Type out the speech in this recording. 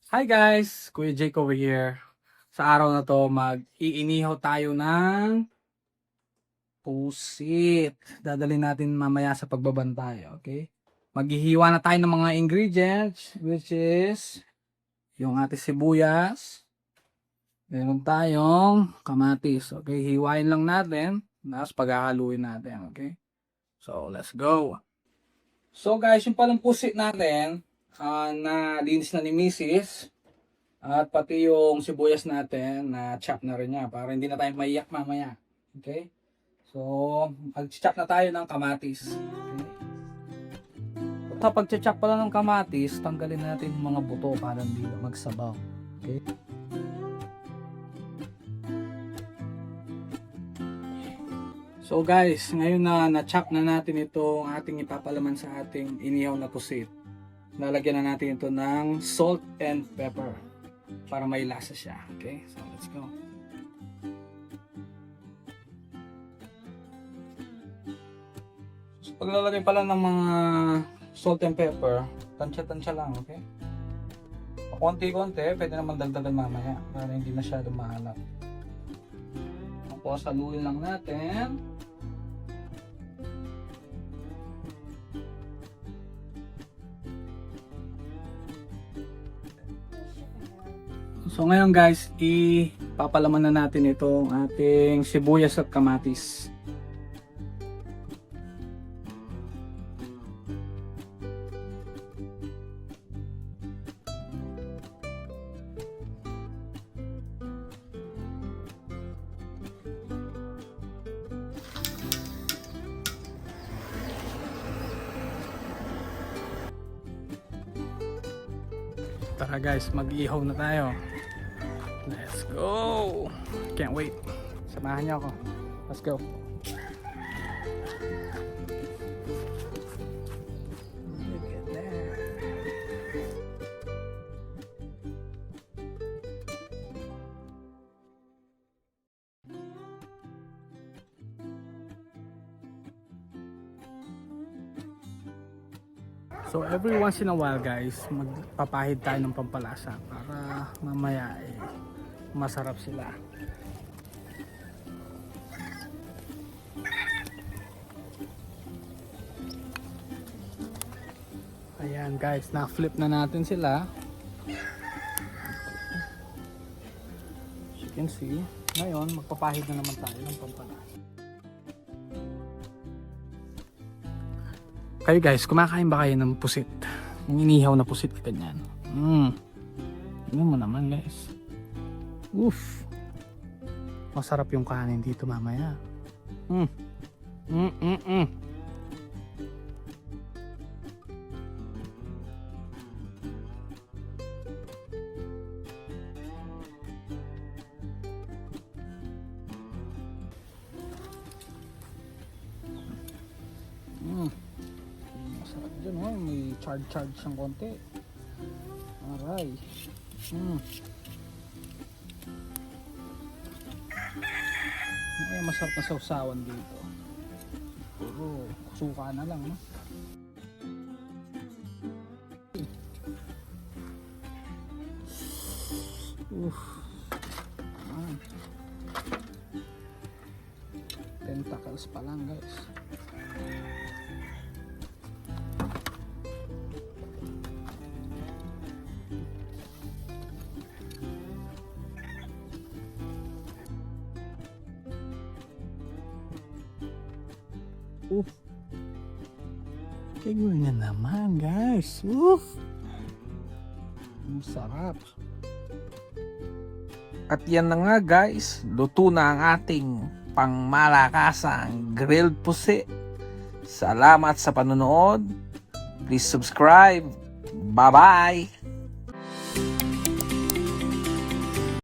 Hi guys! Kuya Jake over here. Sa araw na to, mag-iinihaw tayo ng pusit. Dadalhin natin mamaya sa pagbabantay, okay? Maghihiwa na tayo ng mga ingredients, which is yung ating sibuyas. Meron tayong kamatis, okay? Hiwain lang natin, tapos paghahaluin natin, okay? So, let's go! So guys, yung palang pusit natin, na linis na ni Mrs. At pati yung sibuyas natin na chop na rin niya para hindi na tayo maiyak mamaya. Okay? So, mag-chop na tayo ng kamatis. Okay? Sa pag-chop pala ng kamatis, tanggalin natin yung mga buto para hindi na magsabaw. Okay? So guys, ngayon na na-chop na natin itong ating ipapalaman sa ating inihaw na pusit. Lalagyan na natin ito ng salt and pepper para may lasa siya. Okay? So, let's go. So, paglalagay pala ng mga salt and pepper, tansya-tansya lang, okay? Konti-konti, pwede naman dagdagan mamaya para hindi masyado mahalap. Tapos, haluin lang natin. So ngayon guys, ipapalaman na natin itong ating sibuyas at kamatis. Tara guys, mag-ihaw na tayo. Let's go! Can't wait. Samahan niyo ako. Let's go. Look at that. So every once in a while guys, magpapahid tayo ng pampalasa para mamaya masarap sila. Ayan guys, na-flip na natin sila. As you can see, ngayon magpapahid na naman tayo ng pampalasa. Kayo guys, kumakain ba kayo ng pusit? Yung inihaw na pusit, ganyan. Tingnan mo naman guys. Uff. Masarap yung kanin dito mamaya. Masarap dyan, oh. May charge siyang konti. Aray. Ay, masarap na sausawan dito. Puro suka na lang, no? Tentacles pa lang guys. Kaya na naman guys. Masarap. At yan na nga guys, luto na ang ating pangmalakasang grilled pusit. Salamat sa panonood. Please subscribe. Bye-bye!